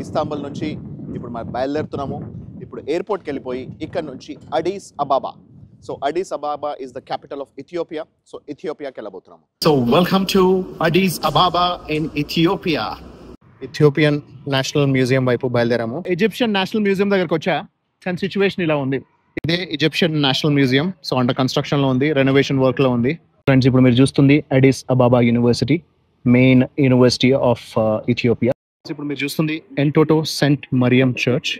Istanbul నుంచి ఇప్పుడు మనం బయలుదేరుతున్నాము. ఇప్పుడు ఎయిర్పోర్ట్కి వెళ్ళిపోయి ఇక్కడ నుంచి Addis Ababa. So Addis Ababa is the capital of Ethiopia. So ఇథియోపియాకి వెళ్ళబోతున్నాము. So welcome to Addis Ababa in Ethiopia. Ethiopian national museum వైపు బయలుదేరాము. ఈజిప్షియన్ నేషనల్ మ్యూజియం దగ్గరకు వచ్చా. దాని సిచ్యువేషన్ ఇలా ఉంది. ఇదే Egyptian national museum. So under construction లో ఉంది, రెనోవేషన్ వర్క్ లో ఉంది. ఫ్రెండ్స్, ఇప్పుడు మీరు చూస్తుంది Addis Ababa university, main university of Ethiopia. ఇప్పుడు మీరు చూస్తుంది Entoto Saint Mariam church.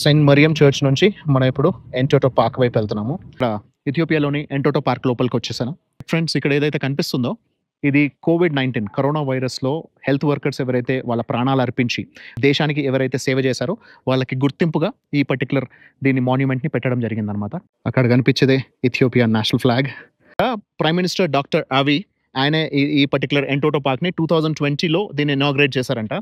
Saint Mariam church నుంచి మనం ఇప్పుడు ఎంటోటో పార్క్ వైపు వెళ్తున్నాము. ఇక్కడ ఇథియోపియాలోని ఎంటోటో పార్క్ లోపలికి వచ్చేసాను. ఫ్రెండ్స్, ఇక్కడ ఏదైతే కనిపిస్తుందో ఇది COVID-19 కరోనా వైరస్లో హెల్త్ వర్కర్స్ ఎవరైతే వాళ్ళ ప్రాణాలు అర్పించి దేశానికి ఎవరైతే సేవ చేశారో వాళ్ళకి గుర్తింపుగా ఈ పర్టికులర్ దీని మాన్యుమెంట్ని పెట్టడం జరిగిందనమాట. అక్కడ కనిపించేదే Ethiopia national flag. Prime minister doctor అవి ఆయన ఈ పర్టికులర్ ఎంటోటో పార్క్ని 2020లో దీన్ని ఇనాగ్రేట్ చేశారంట.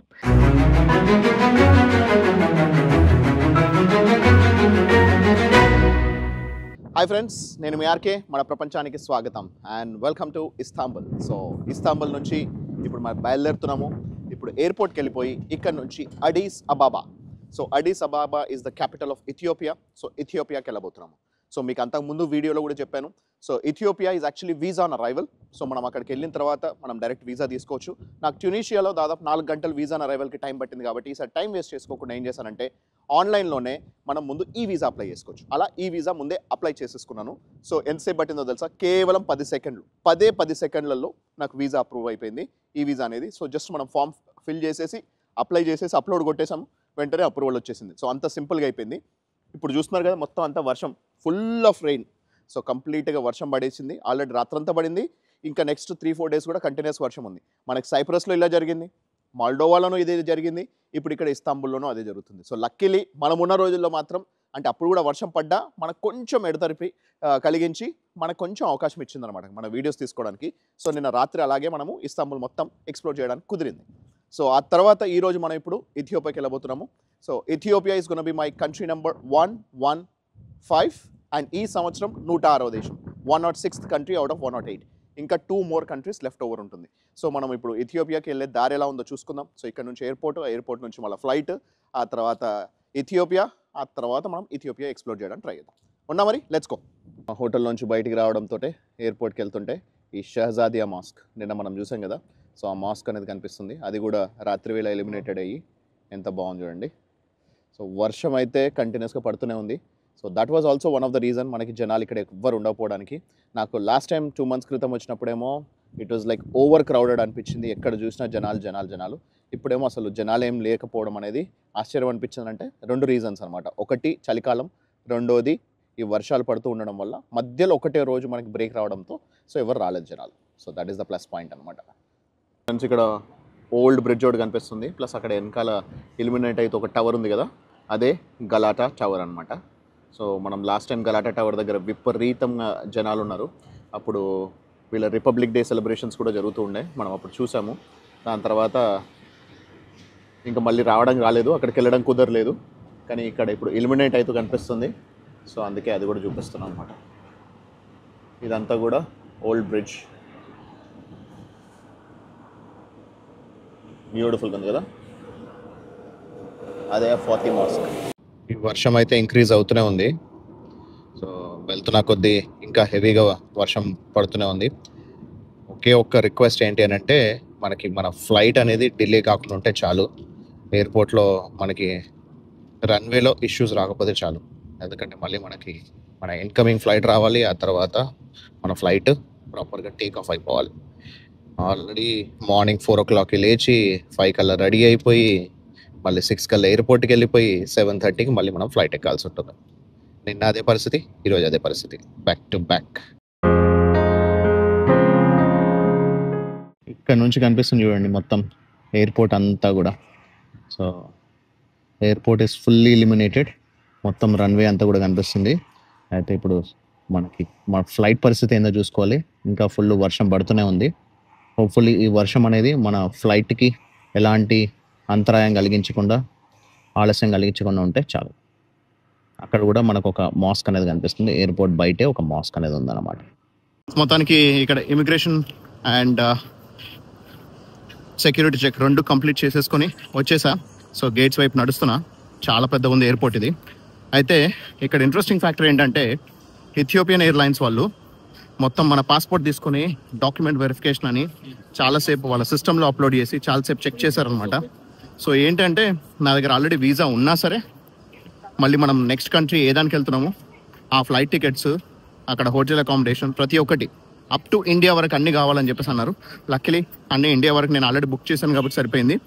హాయ్ ఫ్రెండ్స్, నేను మీ ఆర్కే. మన ప్రపంచానికి స్వాగతం and welcome to Istanbul. So Istanbul నుంచి ఇప్పుడు మనం బయలుదేరుతున్నాము. ఇప్పుడు ఎయిర్పోర్ట్కి వెళ్ళిపోయి ఇక్కడ నుంచి Addis Ababa. So Addis Ababa is the capital of Ethiopia. So ఇథియోపియాకి వెళ్ళబోతున్నాము. సో మీకు అంతకుముందు వీడియోలో కూడా చెప్పాను. So Ethiopia is actually visa on arrival. So మనం అక్కడికి వెళ్ళిన తర్వాత మనం డైరెక్ట్ వీసా తీసుకోవచ్చు. నాకు ట్యూనీషియాలో దాదాపు 4 గంటలు వీసా ఆన్ అరైవల్కి టైం పట్టింది కాబట్టి ఈసారి టైం వేస్ట్ చేసుకోకుండా ఏం చేశానంటే ఆన్లైన్లోనే మనం ముందు ఈ వీసా అప్లై చేసుకోవచ్చు. అలా ఈ వీసా ముందే అప్లై చేసేసుకున్నాను. సో ఎంతసేపు పట్టిందో తెలుసా? కేవలం 10 సెకండ్లు. 10 సెకండ్లలో నాకు వీసా అప్రూవ్ అయిపోయింది, ఈ వీసా అనేది. సో జస్ట్ మనం ఫామ్ ఫిల్ చేసేసి అప్లై చేసేసి అప్లోడ్ కొట్టేసాము, వెంటనే అప్రూవల్ వచ్చేసింది. సో అంత సింపుల్గా అయిపోయింది. ఇప్పుడు చూస్తున్నారు కదా, మొత్తం అంతా వర్షం, ఫుల్ ఆఫ్ రెయిన్. సో కంప్లీట్గా వర్షం పడేసింది. ఆల్రెడీ రాత్రంతా పడింది. ఇంకా నెక్స్ట్ 3-4 డేస్ కూడా కంటిన్యూస్ వర్షం ఉంది. మనకి సైప్రస్లో ఇలా జరిగింది, మాల్డోవాలోనూ ఇదే జరిగింది, ఇప్పుడు ఇక్కడ ఇస్తాంబుల్లోనూ అదే జరుగుతుంది. సో లక్కీలీ మనం ఉన్న రోజుల్లో మాత్రం, అంటే అప్పుడు కూడా వర్షం పడ్డా మనకు కొంచెం ఎడతెరిపి కలిగించి మనకు కొంచెం అవకాశం ఇచ్చిందనమాట మన వీడియోస్ తీసుకోవడానికి. సో నిన్న రాత్రి అలాగే మనము ఇస్తాంబుల్ మొత్తం ఎక్స్ప్లోర్ చేయడానికి కుదిరింది. సో ఆ తర్వాత ఈరోజు మనం ఇప్పుడు ఇథియోపియాకి వెళ్ళబోతున్నాము. So Ethiopia is gonna be my country number 115 and ఈ సంవత్సరం 106వ దేశం, 106th కంట్రీ అవుట్ ఆఫ్ 108. ఇంకా 2 more కంట్రీస్ లెఫ్ట్ ఓవర్ ఉంటుంది. సో మనం ఇప్పుడు ఇథియోపియాకి వెళ్ళే దారి ఎలా ఉందో చూసుకుందాం. సో ఇక్కడ నుంచి ఎయిర్పోర్ట్ నుంచి మళ్ళీ ఫ్లైట్, ఆ తర్వాత ఇథియోపియా, ఆ తర్వాత మనం ఇథియోపియా ఎక్స్ప్లోర్ చేయడానికి ట్రై చేద్దాం. ఉన్నా మరి, లెట్స్ గో. హోటల్ నుంచి బయటికి రావడంతో ఎయిర్పోర్ట్కి వెళ్తుంటే ఈ షహజాదియా మాస్క్ నిన్న మనం చూసాం కదా, సో ఆ మాస్క్ అనేది కనిపిస్తుంది. అది కూడా రాత్రి వేళ ఎలిమినేటెడ్ అయ్యి ఎంత బాగుంది చూడండి. సో వర్షం అయితే కంటిన్యూస్గా పడుతూనే ఉంది. So that was also one of the reason మనకి జనాలు ఇక్కడ ఎవ్వరు ఉండకపోవడానికి. నాకు లాస్ట్ టైం 2 months క్రితం వచ్చినప్పుడేమో it was like over crowded అనిపించింది, ఎక్కడ చూసినా జనాలు. ఇప్పుడేమో అసలు జనాలు ఏం లేకపోవడం అనేది ఆశ్చర్యం అనిపించింది. అంటే 2 రీజన్స్ అనమాట. ఒకటి చలికాలం, రెండోది ఈ వర్షాలు పడుతూ ఉండడం వల్ల మధ్యలో ఒకటే రోజు మనకి బ్రేక్ రావడంతో సో ఎవరు రాలేదు జనాలు. So that is the plus point అనమాట. ఫ్రెండ్స్, ఇక్కడ ఓల్డ్ బ్రిడ్జ్ ఒకటి కనిపిస్తుంది, ప్లస్ అక్కడ వెనకాల ఇల్యూమినేట్ అయితే ఒక టవర్ ఉంది కదా, అదే గలాటా టవర్ అనమాట. సో మనం లాస్ట్ టైం గలాటా టవర్ దగ్గర విపరీతంగా జనాలు ఉన్నారు. అప్పుడు వీళ్ళ రిపబ్లిక్ డే సెలబ్రేషన్స్ కూడా జరుగుతూ ఉండే, మనం అప్పుడు చూసాము. దాని తర్వాత ఇంకా మళ్ళీ రాలేదు, అక్కడికి వెళ్ళడం కుదరలేదు. కానీ ఇక్కడ ఇప్పుడు ఇల్యూమినేట్ అయితే కనిపిస్తుంది, సో అందుకే అది కూడా చూపిస్తున్నాం అనమాట. ఇదంతా కూడా ఓల్డ్ బ్రిడ్జ్, బ్యూటిఫుల్గా ఉంది కదా. అదే ఫాతి మాస్క్. ఈ వర్షం అయితే ఇంక్రీజ్ అవుతూనే ఉంది. సో వెళ్తున్నా కొద్దీ ఇంకా హెవీగా వర్షం పడుతూనే ఉంది. ఒకే ఒక్క రిక్వెస్ట్ ఏంటి అని అంటే, మనకి మన ఫ్లైట్ అనేది డిలే కాకుండా ఉంటే చాలు. ఎయిర్పోర్ట్లో మనకి రన్వేలో ఇష్యూస్ రాకపోతే చాలు. ఎందుకంటే మళ్ళీ మనకి మన ఇన్కమింగ్ ఫ్లైట్ రావాలి, ఆ తర్వాత మన ఫ్లైట్ ప్రాపర్గా టేక్ ఆఫ్ అయిపోవాలి. ఆల్రెడీ మార్నింగ్ 4 o'clockకి లేచి 5 కల్లా రెడీ అయిపోయి మళ్ళీ 6 కల్లా ఎయిర్పోర్ట్కి వెళ్ళిపోయి 7:30కి మళ్ళీ మనం ఫ్లైట్ ఎక్కాల్సి ఉంటుంది. నిన్న అదే పరిస్థితి, ఈరోజు అదే పరిస్థితి, బ్యాక్ టు బ్యాక్. ఇక్కడ నుంచి కనిపిస్తుంది చూడండి మొత్తం ఎయిర్పోర్ట్ అంతా కూడా. So airport is fully illuminated, మొత్తం రన్వే అంతా కూడా కనిపిస్తుంది. అయితే ఇప్పుడు మన ఫ్లైట్ పరిస్థితి ఏందో చూసుకోవాలి. ఇంకా ఫుల్ వర్షం పడుతూనే ఉంది. హోప్ఫుల్లీ ఈ వర్షం అనేది మన ఫ్లైట్కి ఎలాంటి అంతరాయం కలిగించకుండా, ఆలస్యం కలిగించకుండా ఉంటే చాలు. అక్కడ కూడా మనకు ఒక మాస్క్ అనేది కనిపిస్తుంది, ఎయిర్పోర్ట్ బయటే ఒక మాస్క్ అనేది ఉందన్నమాట. మొత్తానికి ఇక్కడ immigration and security check 2 complete చేసేసుకొని వచ్చేసా. సో గేట్స్ వైపు నడుస్తున్నా. చాలా పెద్దగా ఉంది ఎయిర్పోర్ట్ ఇది. అయితే ఇక్కడ ఇంట్రెస్టింగ్ ఫ్యాక్టర్ ఏంటంటే ఇథియోపియన్ ఎయిర్లైన్స్ వాళ్ళు మొత్తం మన పాస్పోర్ట్ తీసుకుని డాక్యుమెంట్ వెరిఫికేషన్ అని చాలాసేపు వాళ్ళ సిస్టంలో అప్లోడ్ చేసి చాలాసేపు చెక్ చేశారనమాట. సో ఏంటంటే నా దగ్గర ఆల్రెడీ వీసా ఉన్నా సరే మళ్ళీ మనం నెక్స్ట్ కంట్రీ ఏదానికి వెళ్తున్నాము ఆ ఫ్లైట్ టికెట్స్, అక్కడ హోటల్ అకామిడేషన్ ప్రతి ఒక్కటి అప్ టు ఇండియా వరకు అన్నీ కావాలని చెప్పేసి అన్నారు. లక్కీలీ అన్ని ఇండియా వరకు నేను ఆల్రెడీ బుక్ చేశాను కాబట్టి సరిపోయింది.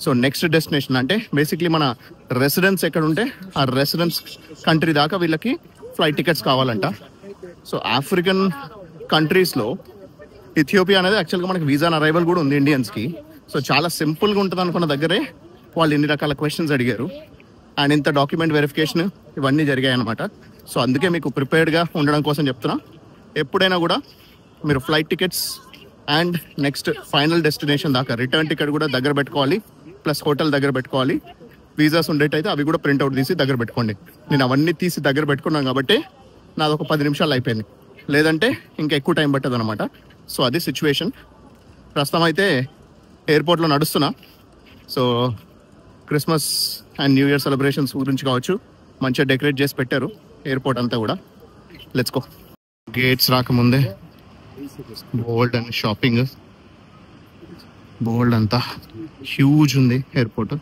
సో నెక్స్ట్ డెస్టినేషన్ అంటే బేసిక్లీ మన రెసిడెన్స్ ఎక్కడ ఉంటే ఆ రెసిడెన్స్ కంట్రీ దాకా వీళ్ళకి ఫ్లైట్ టికెట్స్ కావాలంట. సో ఆఫ్రికన్ కంట్రీస్లో ఇథియోపియా అనేది యాక్చువల్గా మనకి వీసా అరైవల్ కూడా ఉంది ఇండియన్స్కి. సో చాలా సింపుల్గా ఉంటుంది అనుకున్న దగ్గరే వాళ్ళు ఇన్ని రకాల క్వశ్చన్స్ అడిగారు అండ్ ఇంత డాక్యుమెంట్ వెరిఫికేషన్ ఇవన్నీ జరిగాయి అనమాట. సో అందుకే మీకు ప్రిపేర్డ్గా ఉండడం కోసం చెప్తున్నా. ఎప్పుడైనా కూడా మీరు flight tickets and next final destination దాకా రిటర్న్ టికెట్ కూడా దగ్గర పెట్టుకోవాలి, ప్లస్ హోటల్ దగ్గర పెట్టుకోవాలి. వీసాస్ ఉండేటైతే అవి కూడా ప్రింట్అవుట్ తీసి దగ్గర పెట్టుకోండి. నేను అవన్నీ తీసి దగ్గర పెట్టుకున్నాను కాబట్టి నాది ఒక 10 నిమిషాలు అయిపోయింది, లేదంటే ఇంకా ఎక్కువ టైం పట్టదు అనమాట. సో అది సిచ్యువేషన్. ప్రస్తుతం అయితే ఎయిర్పోర్ట్లో నడుస్తున్నా. So Christmas and new year celebrations గురించి కావచ్చు, మంచిగా డెకరేట్ చేసి పెట్టారు ఎయిర్పోర్ట్ అంతా కూడా. Let's go. గేట్స్ రాకముందే బోల్డ్ అండ్ షాపింగ్, బోల్డ్ అంతా హ్యూజ్ ఉంది ఎయిర్పోర్ట్.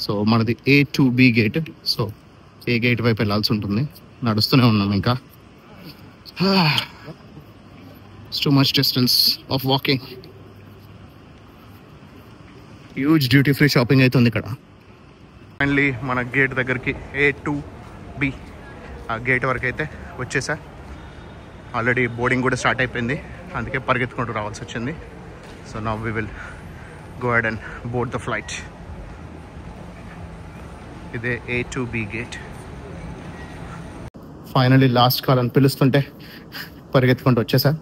సో మనది A to B gate. So A gate వైపు వెళ్ళాల్సి ఉంటుంది. నడుస్తూనే ఉన్నాం ఇంకా. Too much distance of walking. Huge duty free shopping అవుతుంది ఇక్కడ. ఫైనల్లీ మన గేట్ దగ్గరికి A to B ఆ గేట్ వరకు అయితే వచ్చేసా. ఆల్రెడీ బోర్డింగ్ కూడా స్టార్ట్ అయిపోయింది, అందుకే పరిగెత్తుకుంటూ రావాల్సి వచ్చింది. So now we will go ahead and board the flight. ఇదే A to B gate. Finally last call అని పిలుస్తుంటే పరిగెత్తుకుంటూ వచ్చేసా.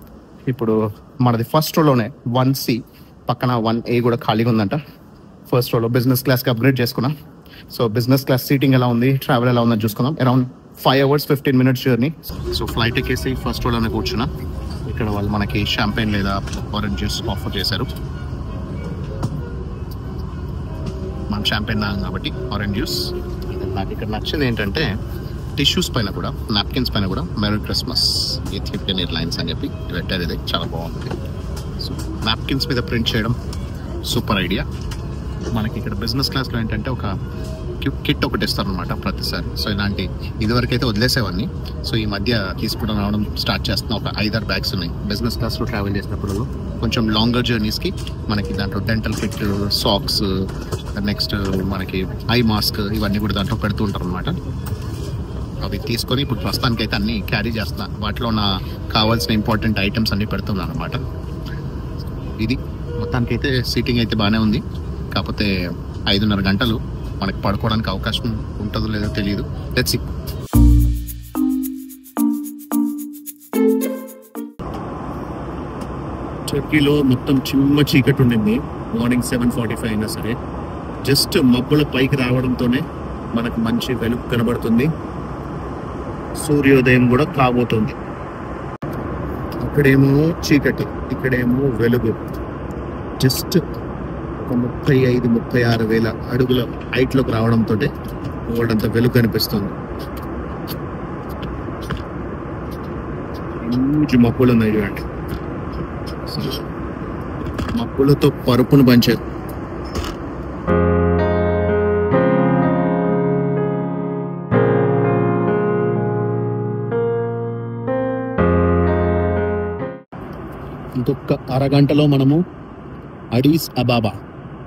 ఇప్పుడు మనది ఫస్ట్ రోలోనే 1C పక్కన 1A కూడా ఖాళీగా ఉందంట. ఫస్ట్ రోలో బిజినెస్ క్లాస్కి అప్గ్రేడ్ చేసుకున్నా. సో బిజినెస్ క్లాస్ సీటింగ్ ఎలా ఉంది, ట్రావెల్ ఎలా ఉందని చూసుకుందాం. Around 5 hours 15 minutes journey. So flight ఎక్కేసి ఫస్ట్ రోలోనే కూర్చున్నా. ఇక్కడ వాళ్ళు మనకి షాంపెయిన్ లేదా ఆరెంజ్ జ్యూస్ ఆఫర్ చేశారు. మనం షాంపెయిన్ తాగాం కాబట్టి ఆరెంజ్ జ్యూస్. నాకు ఇక్కడ నచ్చింది ఏంటంటే టిష్యూస్ పైన కూడా, నాప్కిన్స్ పైన కూడా మెరీ క్రిస్మస్ ఇథియోపియన్ ఎయిర్లైన్స్ అని చెప్పి పెట్టారు. ఇది చాలా బాగుంది. సో నాప్కిన్స్ మీద ప్రింట్ చేయడం సూపర్ ఐడియా. మనకి ఇక్కడ బిజినెస్ క్లాస్లో ఏంటంటే ఒక కిట్ ఒకటి ఇస్తారనమాట ప్రతిసారి. సో ఇలాంటి ఇదివరకు అయితే వదిలేసేవాడిని. సో ఈ మధ్య తీసుకోవడం రావడం స్టార్ట్ చేస్తున్న ఒక 5-6 బ్యాగ్స్ ఉన్నాయి. బిజినెస్ క్లాస్లో ట్రావెల్ చేసినప్పుడు కొంచెం లాంగర్ జర్నీస్కి మనకి దాంట్లో డెంటల్ కిట్, సాక్స్, నెక్స్ట్ మనకి ఐ మాస్క్ ఇవన్నీ కూడా దాంట్లో పెడుతూ ఉంటారు అనమాట. అవి తీసుకొని ఇప్పుడు ప్రస్తుతానికి అయితే అన్నీ క్యారీ చేస్తున్నా. వాటిలో నా కావాల్సిన ఇంపార్టెంట్ ఐటమ్స్ అన్నీ పెడుతున్నాను అనమాట. ఇది మొత్తానికి అయితే సీటింగ్ అయితే బాగానే ఉంది. కాకపోతే 5.5 గంటలు మనకి పడుకోవడానికి అవకాశం ఉంటుందో లేదో తెలియదు. Let's see. టర్కీలో మొత్తం చిమ్మ చీకటి ఉండింది. మార్నింగ్ 7:45 అయినా సరే జస్ట్ మబ్బుల పైకి రావడంతోనే మనకు మంచి వెలుగు కనబడుతుంది. సూర్యోదయం కూడా కాబోతుంది. అక్కడేమో చీకటి, ఇక్కడేమో వెలుగు. జస్ట్ ఒక 35-36 వేల అడుగుల హైట్లోకి రావడంతో వరల్డ్ అంతా వెలుగు కనిపిస్తుంది. హ్యూజ్ మబ్బులు ఉన్నాయి చూడండి. మబ్బులతో పరుపును పంచారు. ఇంకొక అరగంటలో మనము అడీస్ అబాబా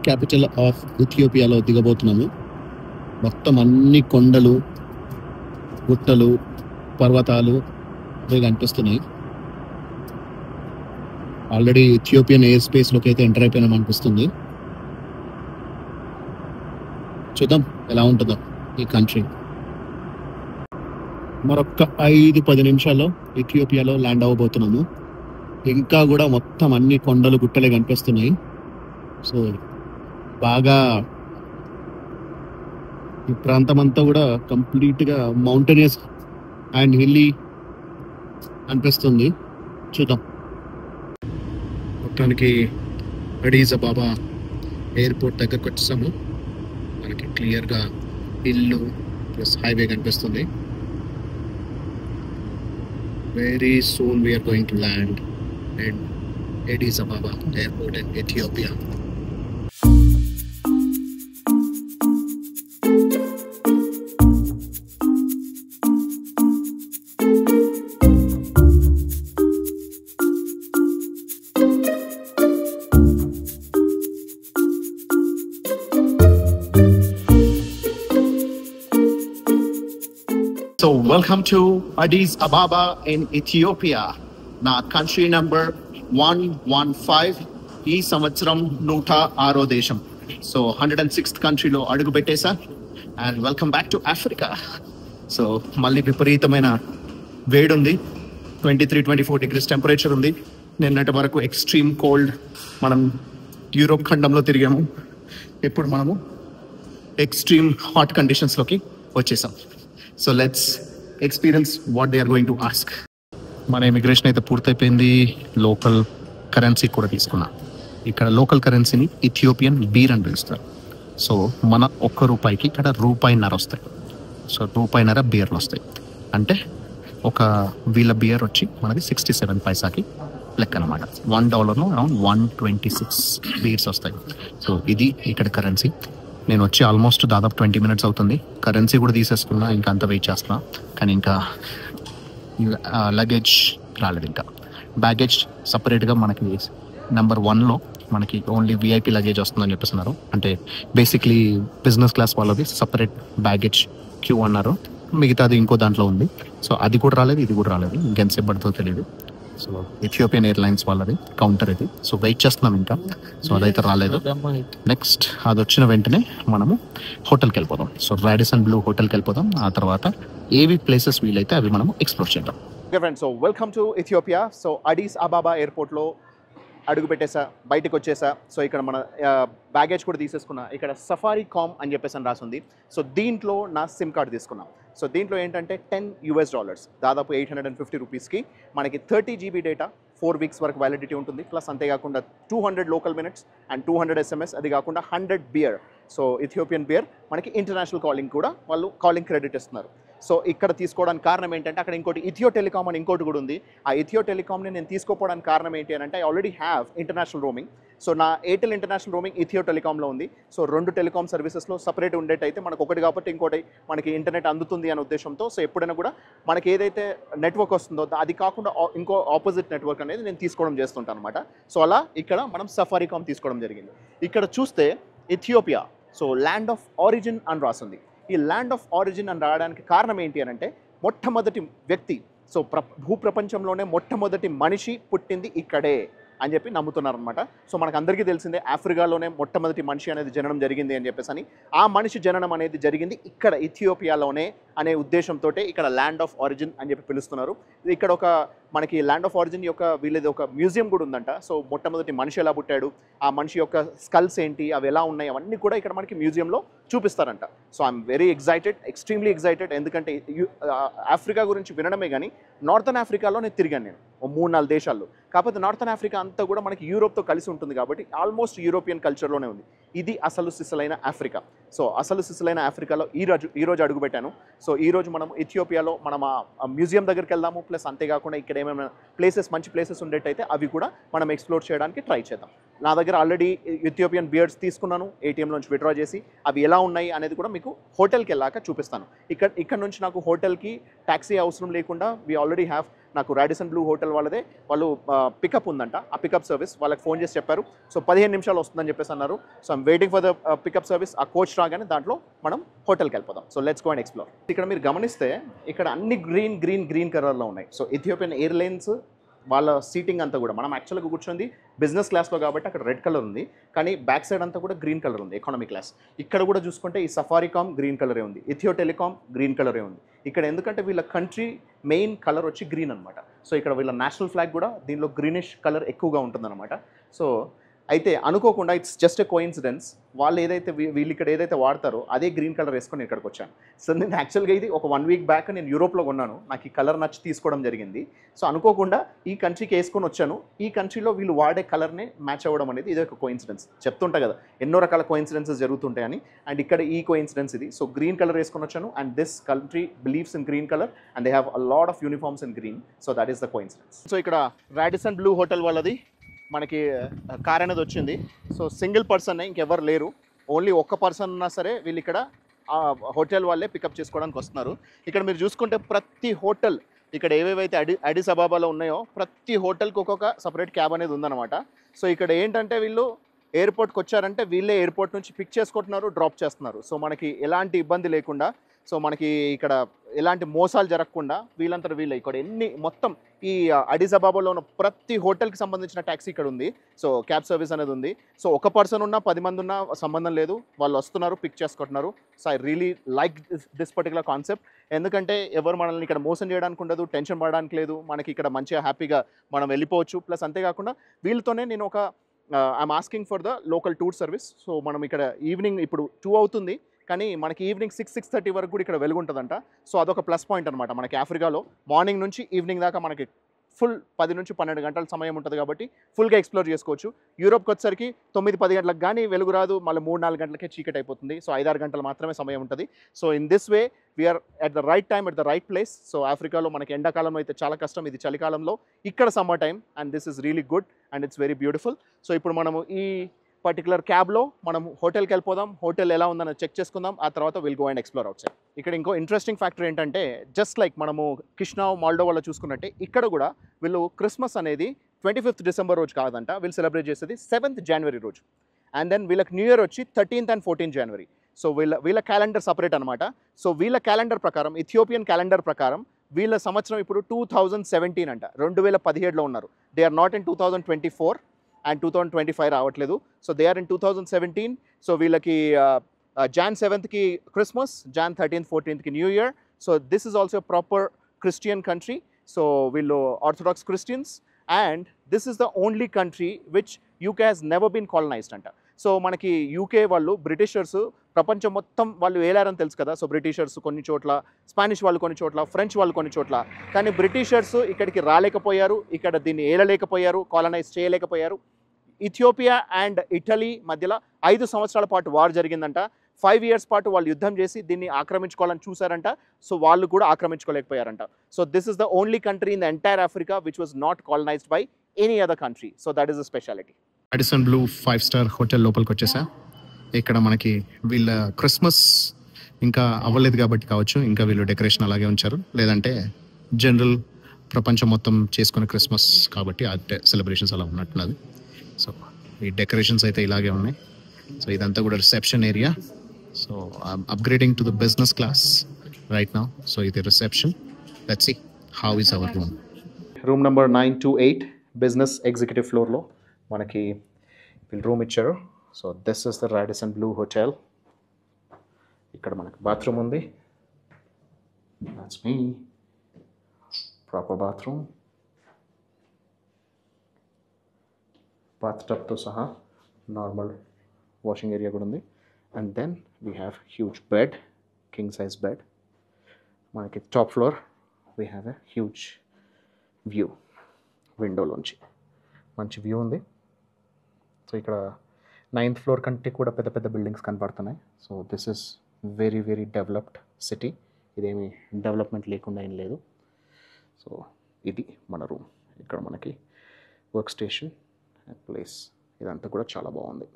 క్యాపిటల్ ఆఫ్ ఇథియోపియాలో దిగబోతున్నాము. మొత్తం అన్ని కొండలు, గుట్టలు, పర్వతాలు ఇవి కనిపిస్తున్నాయి. ఆల్రెడీ ఇథియోపియన్ ఎయిర్ స్పేస్లోకి అయితే ఎంటర్ అయిపోయినాం అనిపిస్తుంది. చూద్దాం ఎలా ఉంటుందో ఈ కంట్రీ. మరొక 5-10 నిమిషాల్లో ఇథియోపియాలో ల్యాండ్ అవ్వబోతున్నాము. ఇంకా కూడా మొత్తం అన్ని కొండలు, గుట్టలే కనిపిస్తున్నాయి. సో బాగా ఈ ప్రాంతం అంతా కూడా కంప్లీట్గా మౌంటైనియస్ అండ్ హిల్లీ అనిపిస్తుంది. చూద్దాం. మొత్తానికి అడీస్ అబాబా ఎయిర్పోర్ట్ దగ్గరకు వచ్చేసాము. మనకి క్లియర్గా ఇల్లు ప్లస్ హైవే కనిపిస్తుంది. Very soon we are going to land at Addis Ababa airport in Ethiopia. So welcome to Addis Ababa in Ethiopia. నా కంట్రీ నంబర్ 115. ఈ సంవత్సరం 106వ దేశం. సో 106th కంట్రీలో అడుగు పెట్టేశా. And welcome back to Africa. So మళ్ళీ విపరీతమైన వేడి ఉంది. 23-24 degrees టెంపరేచర్ ఉంది. నిన్నటి వరకు ఎక్స్ట్రీమ్ కోల్డ్ మనం యూరోప్ ఖండంలో తిరిగాము. ఇప్పుడు మనము ఎక్స్ట్రీమ్ హాట్ కండిషన్స్లోకి వచ్చేసాం. So let's experience what they are going to ask. మన ఇమిగ్రేషన్ అయితే పూర్తయిపోయింది. లోకల్ కరెన్సీ కూడా తీసుకున్నా. ఇక్కడ లోకల్ కరెన్సీని ఇథియోపియన్ బీర్ అని పిలుస్తారు. సో మన ₹1 ఇక్కడ ₹1.5 వస్తాయి. సో ₹1.5 బీర్లు వస్తాయి. అంటే ఒక వీళ్ళ బియర్ వచ్చి మనకి 67 పైసాకి లెక్క అనమాట. $1 అరౌండ్ 126 బీర్స్ వస్తాయి. సో ఇది ఇక్కడ కరెన్సీ. నేను వచ్చి ఆల్మోస్ట్ దాదాపు 20 minutes అవుతుంది. కరెన్సీ కూడా తీసేసుకున్నా. ఇంకా అంత వెయిట్ చేస్తున్నా. కానీ ఇంకా లగేజ్ రాలేదు. ఇంకా బ్యాగేజ్ సపరేట్గా మనకి నెంబర్ 1లో మనకి ఓన్లీ విఐపి లగేజ్ వస్తుందని చెప్పేస్తున్నారు. అంటే బేసిక్లీ బిజినెస్ క్లాస్ వాళ్ళది సపరేట్ బ్యాగేజ్ క్యూ అన్నారు. మిగతాది ఇంకో దాంట్లో ఉంది. సో అది కూడా రాలేదు, ఇది కూడా రాలేదు. ఇంకెంతసేపు పడుతుందో తెలియదు. సో ఇథియోపియన్ ఎయిర్లైన్స్ వాళ్ళది కౌంటర్ ఇది. సో వెయిట్ చేస్తున్నాం ఇంకా. సో అదైతే రాలేదు. నెక్స్ట్ అది వచ్చిన వెంటనే మనము హోటల్కి వెళ్ళిపోదాం. సో రాడిసన్ బ్లూ హోటల్కి వెళ్ళిపోదాం. ఆ తర్వాత ఏవి ప్లేసెస్ వీలైతే అవి మనము ఎక్స్ప్లోర్ చేద్దాం. Okay friends, so welcome to Ethiopia. So Addis Ababa ఎయిర్పోర్ట్లో అడుగు పెట్టేసా, బయటకు వచ్చేసా. సో ఇక్కడ మన బ్యాగేజ్ కూడా తీసేసుకున్నా. ఇక్కడ సఫారీ కామ్ అని చెప్పేసి అని రాసింది. సో దీంట్లో నా సిమ్ కార్డ్ తీసుకున్నాం. సో దీంట్లో ఏంటంటే $10 దాదాపు 850 రూపీస్కి మనకి 30 GB డేటా 4 weeks వరకు వ్యాలిడిటీ ఉంటుంది. ప్లస్ అంతేకాకుండా 200 లోకల్ మినిట్స్ అండ్ 200 SMS. అది కాకుండా 100 బియర్. సో ఇథియోపియన్ బియర్ మనకి ఇంటర్నేషనల్ కాలింగ్ కూడా వాళ్ళు కాలింగ్ క్రెడిట్ ఇస్తున్నారు. సో ఇక్కడ తీసుకోవడానికి కారణం ఏంటంటే అక్కడ ఇంకోటి ఇథియో టెలికామ్ అని ఇంకోటి కూడా ఉంది. ఆ ఇథియో టెలికామ్ని నేను తీసుకోపోవడానికి కారణం ఏంటి అని అంటే I already have international roaming. So నా ఎయిర్టెల్ ఇంటర్నేషనల్ రోమింగ్ ఇథియో టెలికామ్లో ఉంది. సో 2 టెలికామ్ సర్వీసెస్లో సపరేట్ ఉండేటైతే మనకు ఒకటి కాబట్టి ఇంకోటి మనకి ఇంటర్నెట్ అందుతుంది అనే ఉద్దేశంతో సో ఎప్పుడైనా కూడా మనకి ఏదైతే నెట్వర్క్ వస్తుందో అది కాకుండా ఇంకో ఆపోజిట్ నెట్వర్క్ అనేది నేను తీసుకోవడం చేస్తుంటాను అనమాట. సో అలా ఇక్కడ మనం సఫారీకామ్ తీసుకోవడం జరిగింది. ఇక్కడ చూస్తే Ethiopia so land of origin అని రాసింది. ఈ ల్యాండ్ ఆఫ్ ఆరిజిన్ అని రావడానికి కారణం ఏంటి అని అంటే మొట్టమొదటి వ్యక్తి సో భూప్రపంచంలోనే మొట్టమొదటి మనిషి పుట్టింది ఇక్కడే అని చెప్పి నమ్ముతున్నారనమాట. సో మనకు అందరికీ తెలిసిందే ఆఫ్రికాలోనే మొట్టమొదటి మనిషి అనేది జననం జరిగింది అని చెప్పేసి అని. ఆ మనిషి జననం అనేది జరిగింది ఇక్కడ ఇథియోపియాలోనే అనే ఉద్దేశంతో ఇక్కడ ల్యాండ్ ఆఫ్ ఆరిజిన్ అని చెప్పి పిలుస్తున్నారు. ఇక్కడ ఒక మనకి ల్యాండ్ ఆఫ్ ఆరిజిన్ యొక్క వీళ్ళది ఒక మ్యూజియం కూడా ఉందంట. సో మొట్టమొదటి మనిషి ఎలా పుట్టాడు, ఆ మనిషి యొక్క స్కల్స్ ఏంటి, అవి ఎలా ఉన్నాయి, అవన్నీ కూడా ఇక్కడ మనకి మ్యూజియంలో చూపిస్తారంట. So I'm very excited, extremely excited. ఎందుకంటే ఆఫ్రికా గురించి వినడమే కానీ నార్థన్ ఆఫ్రికాలో నేను తిరిగాను నేను 3-4 దేశాల్లో. కాకపోతే నార్థన్ ఆఫ్రికా అంతా కూడా మనకి యూరోప్తో కలిసి ఉంటుంది కాబట్టి ఆల్మోస్ట్ యూరోపియన్ కల్చర్లోనే ఉంది. ఇది అసలు సిసలైన ఆఫ్రికా. సో అసలు సిసలైన ఆఫ్రికాలో ఈరోజు అడుగుపెట్టాను. సో ఈరోజు మనం ఇథియోపియాలో మనం ఆ మ్యూజియం దగ్గరికి వెళ్దాము. ప్లస్ అంతేకాకుండా ఇక్కడ ఏమైనా మంచి ప్లేసెస్ ఉండేటైతే అవి కూడా మనం ఎక్స్ప్లోర్ చేయడానికి ట్రై చేద్దాం. నా దగ్గర ఆల్రెడీ ఇథియోపియన్ బియర్డ్స్ తీసుకున్నాను ఏటీఎం నుంచి విత్డ్రా చేసి. అవి ఎలా ఉన్నాయి అనేది కూడా మీకు హోటల్కి వెళ్ళాక చూపిస్తాను. ఇక్కడ నుంచి నాకు హోటల్కి ట్యాక్సీ అవసరం లేకుండా వి ఆల్రెడీ హ్యావ్ నాకు రాడిసన్ బ్లూ హోటల్ వాళ్ళదే వాళ్ళు పికప్ ఉందంట. ఆ పికప్ సర్వీస్ వాళ్ళకి ఫోన్ చేసి చెప్పారు. సో 15 నిమిషాలు వస్తుందని చెప్పేసి అన్నారు. So I'm waiting for the pickup service. ఆ కోచ్ రాగానే దాంట్లో మనం హోటల్కి వెళ్ళిపోదాం. So let's go and explore. ఇక్కడ మీరు గమనిస్తే ఇక్కడ అన్ని గ్రీన్ కలర్లో ఉన్నాయి. సో ఇథియోపియన్ ఎయిర్లైన్స్ వాళ్ళ సీటింగ్ అంతా కూడా మనం యాక్చువల్గా కూర్చుంది బిజినెస్ క్లాస్లో కాబట్టి అక్కడ రెడ్ కలర్ ఉంది. కానీ బ్యాక్ సైడ్ అంతా కూడా గ్రీన్ కలర్ ఉంది, ఎకానమీ క్లాస్. ఇక్కడ కూడా చూసుకుంటే ఈ సఫారీకామ్ గ్రీన్ కలరే ఉంది, ఇథియో టెలికామ్ గ్రీన్ కలరే ఉంది. ఇక్కడ ఎందుకంటే వీళ్ళ కంట్రీ మెయిన్ కలర్ వచ్చి గ్రీన్ అనమాట. సో ఇక్కడ వీళ్ళ నేషనల్ ఫ్లాగ్ కూడా దీనిలో గ్రీనిష్ కలర్ ఎక్కువగా ఉంటుందన్నమాట. సో అయితే అనుకోకుండా ఇట్స్ జస్ట్ ఎ కోఇన్సిడెన్స్, వాళ్ళు ఏదైతే వీళ్ళు ఇక్కడ ఏదైతే వాడతారో అదే గ్రీన్ కలర్ వేసుకొని ఇక్కడికి వచ్చాను. సో నేను యాక్చువల్గా ఇది ఒక 1 వీక్ బ్యాక్ నేను యూరోప్లో కొన్నాను, నాకు ఈ కలర్ నచ్చి తీసుకోవడం జరిగింది. సో అనుకోకుండా ఈ కంట్రీకి వేసుకొని వచ్చాను. ఈ కంట్రీలో వీళ్ళు వాడే కలర్నే మ్యాచ్ అవ్వడం అనేది ఇది ఒక కోఇన్సిడెన్స్. చెప్తుంటా కదా ఎన్నో రకాల కోఇన్సిడెన్సెస్ జరుగుతుంటాయని, అండ్ ఇక్కడ ఈ కోఇన్సిడెన్స్ ఇది. సో గ్రీన్ కలర్ వేసుకొని వచ్చాను, and this country believes in green colour and they have a lot of uniforms in green. So that is the coincidence. So ఇక్కడ రాడిసన్ బ్లూ హోటల్ వాళ్ళది మనకి car అనేది వచ్చింది. సో సింగిల్ పర్సన్, ఇంకెవరు లేరు, only ఒక్క పర్సన్ ఉన్నా సరే వీళ్ళు ఇక్కడ హోటల్ వాళ్ళే పికప్ చేసుకోవడానికి వస్తున్నారు. ఇక్కడ మీరు చూసుకుంటే ప్రతి హోటల్ ఇక్కడ ఏవేవైతే అడిస్ అబాబాలో ఉన్నాయో ప్రతి హోటల్కి ఒక్కొక్క సపరేట్ క్యాబ్ అనేది ఉందన్నమాట. సో ఇక్కడ ఏంటంటే వీళ్ళు ఎయిర్పోర్ట్కి వచ్చారంటే వీళ్ళే ఎయిర్పోర్ట్ నుంచి పిక్ చేసుకుంటున్నారు, డ్రాప్ చేస్తున్నారు. సో మనకి ఎలాంటి ఇబ్బంది లేకుండా, సో మనకి ఇక్కడ ఎలాంటి మోసాలు జరగకుండా వీళ్ళంతా వీళ్ళే ఇక్కడ మొత్తం ఈ అడిస్ అబాబాలో ఉన్న ప్రతి హోటల్కి సంబంధించిన ట్యాక్సీ ఇక్కడ ఉంది. సో క్యాబ్ సర్వీస్ అనేది ఉంది. సో ఒక పర్సన్ ఉన్నా 10 మంది ఉన్నా సంబంధం లేదు, వాళ్ళు వస్తున్నారు, పిక్ చేసుకుంటున్నారు. So I really like this particular concept. ఎందుకంటే ఎవరు మనల్ని ఇక్కడ మోసం చేయడానికి ఉండదు, టెన్షన్ పడడానికి లేదు, మనకి ఇక్కడ మంచిగా హ్యాపీగా మనం వెళ్ళిపోవచ్చు. ప్లస్ అంతేకాకుండా వీళ్ళతోనే నేను ఒక I'm asking for the local tour service. So మనం ఇక్కడ ఈవినింగ్ ఇప్పుడు 2 అవుతుంది, కానీ మనకి ఈవినింగ్ 6-6:30 వరకు కూడా ఇక్కడ వెలుగుంటుందంట. సో అదొక ప్లస్ పాయింట్ అనమాట. మనకి ఆఫ్రికాలో మార్నింగ్ నుంచి ఈవినింగ్ దాకా మనకి ఫుల్ 10 నుంచి 12 గంటల సమయం ఉంటుంది కాబట్టి ఫుల్గా ఎక్స్ప్లోర్ చేసుకోవచ్చు. యూరోప్కి వచ్చేసరికి 9-10 గంటలకు కానీ వెలుగు రాదు, మళ్ళీ 3-4 గంటలకే చీకటి అయిపోతుంది. సో 5-6 గంటలు మాత్రమే సమయం ఉంటుంది. So in this way we're at the right time, at the right place. So ఆఫ్రికాలో మనకి ఎండాకాలంలో అయితే చాలా కష్టం, ఇది చలికాలంలో, ఇక్కడ summer time, and this is really good and it's very beautiful. So ఇప్పుడు మనము ఈ పర్టికులర్ క్యాబ్లో మనం హోటల్కి వెళ్ళిపోదాం, హోటల్ ఎలా ఉందని చెక్ చేసుకుందాం, ఆ తర్వాత will go and explore out side. ఇక్కడ ఇంకో ఇంట్రెస్టింగ్ ఫ్యాక్టర్ ఏంటంటే జస్ట్ లైక్ మనము కిష్నావ్ మాల్డోవాలో చూసుకున్నట్టే ఇక్కడ కూడా వీళ్ళు క్రిస్మస్ అనేది 25th డిసెంబర్ రోజు కాదంట, వీళ్ళు సెలబ్రేట్ చేసేది 7th జనవరి రోజు. అండ్ దెన్ వీళ్ళకి న్యూ ఇయర్ వచ్చి 13th and 14th జనవరి. సో వీళ్ళ క్యాలెండర్ సపరేట్ అనమాట. సో వీళ్ళ క్యాలెండర్ ప్రకారం, ఇథియోపియన్ క్యాలెండర్ ప్రకారం వీళ్ళ సంవత్సరం ఇప్పుడు 2017 అంట, 2017లో ఉన్నారు. They are not in 2024 and 2025 రావట్లేదు. So they are in 2017. So వీళ్ళకి Jan 7th Christmas, Jan 13th 14th new year. So this is also proper Christian country. So వీళ్ళు orthodox Christians, and this is the only country which UK has never been colonised అంట. So మనకి UK వాళ్ళు Britishers ప్రపంచం మొత్తం వాళ్ళు ఏలారని తెలుసు కదా. So Britishers కొన్ని చోట్ల, స్పానిష్ వాళ్ళు కొన్ని చోట్ల, ఫ్రెంచ్ వాళ్ళు కొన్ని చోట్ల, కానీ బ్రిటిషర్స్ ఇక్కడికి రాలేకపోయారు, ఇక్కడ దీన్ని ఏలలేకపోయారు, కాలనైజ్ చేయలేకపోయారు. ఇథియోపియా అండ్ ఇటలీ మధ్యలో 5 సంవత్సరాల పాటు వార్ జరిగిందంట. 5 years పాటు వాళ్ళు యుద్ధం చేసి దీన్ని ఆక్రమించుకోవాలని చూసారంట. సో వాళ్ళు కూడా ఆక్రమించుకోలేకపోయారంట. So this is the only country in the entire Africa which was not colonised by any other country. So that is the speciality. Radisson Blu 5-star hotel లోపలికి వచ్చేసా. ఇక్కడ మనకి వీళ్ళ క్రిస్మస్ ఇంకా అవ్వలేదు కాబట్టి కావచ్చు, ఇంకా వీళ్ళు డెకరేషన్ అలాగే ఉంచారు, లేదంటే జనరల్ ప్రపంచం మొత్తం చేసుకునే క్రిస్మస్ కాబట్టి ఆ సెలబ్రేషన్స్ అలా ఉన్నట్టున్నది. సో ఈ డెకరేషన్స్ అయితే ఇలాగే ఉన్నాయి. సో ఇదంతా కూడా reception area. So I'm upgrading to the business class right now. So ఇది reception. Let's see how is our room. Room number 928 business executive ఫ్లోర్లో మనకి వీళ్ళు రూమ్ ఇచ్చారు. So this is the Radisson Blu hotel. ఇక్కడ మనకి bathroom ఉంది. That's మీ proper bathroom, bath టబ్తో సహా నార్మల్ వాషింగ్ ఏరియా కూడా ఉంది. And then we have huge bed, king size bed. మనకి top floor we have a huge view, విండోలోంచి మంచి వ్యూ ఉంది. సో ఇక్కడ 9th ఫ్లోర్ కంటే కూడా పెద్ద పెద్ద బిల్డింగ్స్ కనపడుతున్నాయి. So this is very very developed city. ఇదేమి డెవలప్మెంట్ లేకుండా ఏం లేదు. సో ఇది మన రూమ్. ఇక్కడ మనకి వర్క్ స్టేషన్ అండ్ ప్లేస్ ఇదంతా కూడా చాలా బాగుంది.